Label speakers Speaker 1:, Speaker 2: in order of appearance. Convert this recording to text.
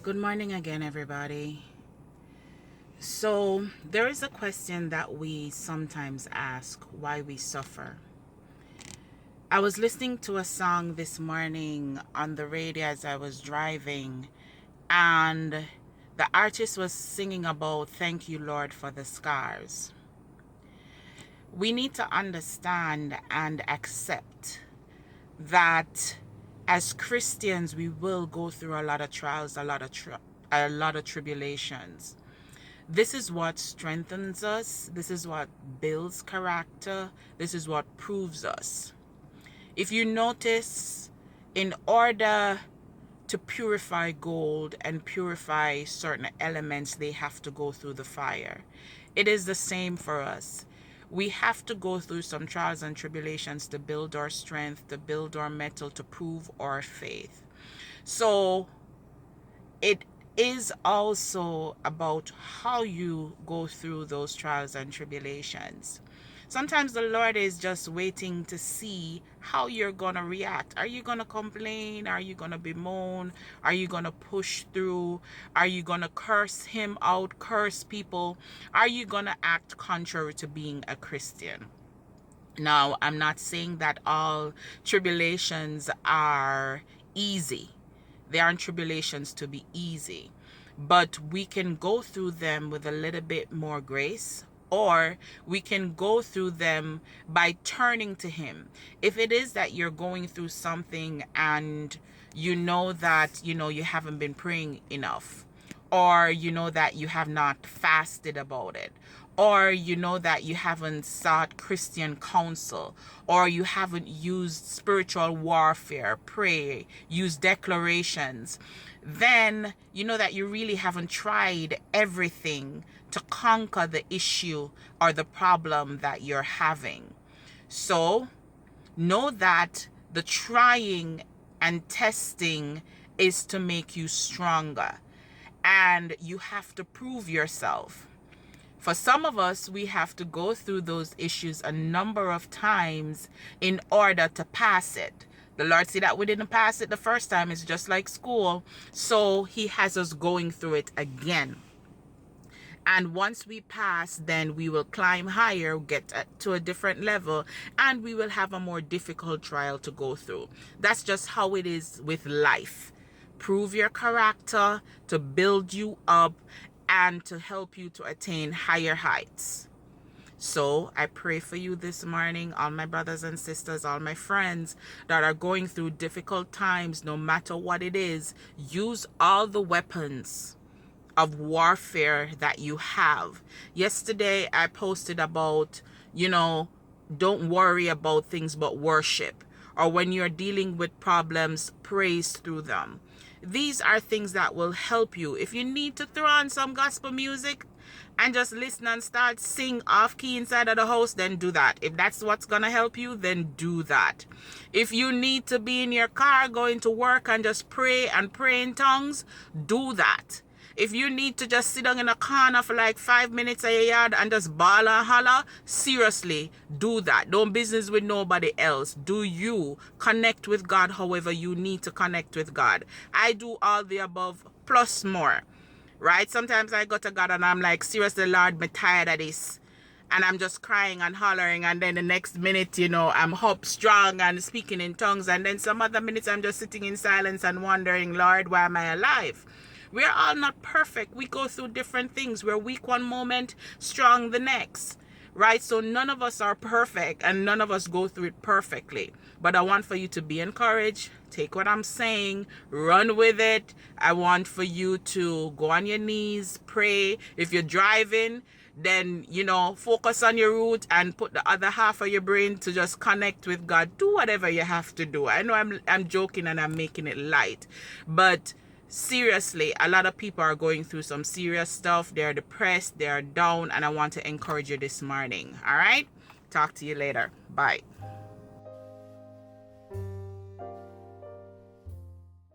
Speaker 1: Good morning again, everybody. So, there is a question that we sometimes ask, why we suffer. I was listening to a song this morning on the radio as I was driving, and the artist was singing about, "Thank you, Lord, for the scars." We need to understand and accept that as Christians, we will go through a lot of trials, a lot of tribulations. This is what strengthens us. This is what builds character. This is what proves us. If you notice, in order to purify gold and purify certain elements, they have to go through the fire. It is the same for us. We have to go through some trials and tribulations to build our strength, to build our mettle, to prove our faith. So it is also about how you go through those trials and tribulations. Sometimes the Lord is just waiting to see how you're going to react. Are you going to complain? Are you going to bemoan? Are you going to push through? Are you going to curse him out, curse people? Are you going to act contrary to being a Christian? Now, I'm not saying that all tribulations are easy. There aren't tribulations to be easy, but we can go through them with a little bit more grace, or we can go through them by turning to him. If it is that you're going through something and you know that you haven't been praying enough, or you know that you have not fasted about it, or you know that you haven't sought Christian counsel, or you haven't used spiritual warfare, pray, use declarations, then you know that you really haven't tried everything to conquer the issue or the problem that you're having. So know that the trying and testing is to make you stronger, and you have to prove yourself. For some of us, we have to go through those issues a number of times in order to pass it. The Lord see that we didn't pass it the first time. It's just like school. So he has us going through it again. And once we pass, then we will climb higher, get to a different level, and we will have a more difficult trial to go through. That's just how it is with life. Prove your character to build you up and to help you to attain higher heights. So I pray for you this morning, all my brothers and sisters, all my friends that are going through difficult times, no matter what it is. Use all the weapons of warfare that you have. Yesterday I posted about, don't worry about things but worship. Or when you're dealing with problems, praise through them. These are things that will help you. If you need to throw on some gospel music and just listen and start sing off key inside of the house, then do that. If that's what's gonna help you, then do that. If you need to be in your car going to work and just pray and pray in tongues, do that. If you need to just sit down in a corner for like 5 minutes in your yard and just bawl and holler, seriously, do that. Don't business with nobody else. Do you. Connect with God however you need to connect with God. I do all the above plus more, right? Sometimes I go to God and I'm like, seriously, Lord, I'm tired of this. And I'm just crying and hollering, and then the next minute, I'm up strong and speaking in tongues, and then some other minutes I'm just sitting in silence and wondering, Lord, why am I alive? We're all not perfect. We go through different things. We're weak one moment, strong the next, right? So none of us are perfect, and none of us go through it perfectly. But I want for you to be encouraged. Take what I'm saying, run with it. I want for you to go on your knees, pray. If you're driving, then, focus on your route and put the other half of your brain to just connect with God. Do whatever you have to do. I know I'm joking and I'm making it light, but seriously, a lot of people are going through some serious stuff. They're depressed, they're down, and I want to encourage you this morning. All right? Talk to you later. Bye.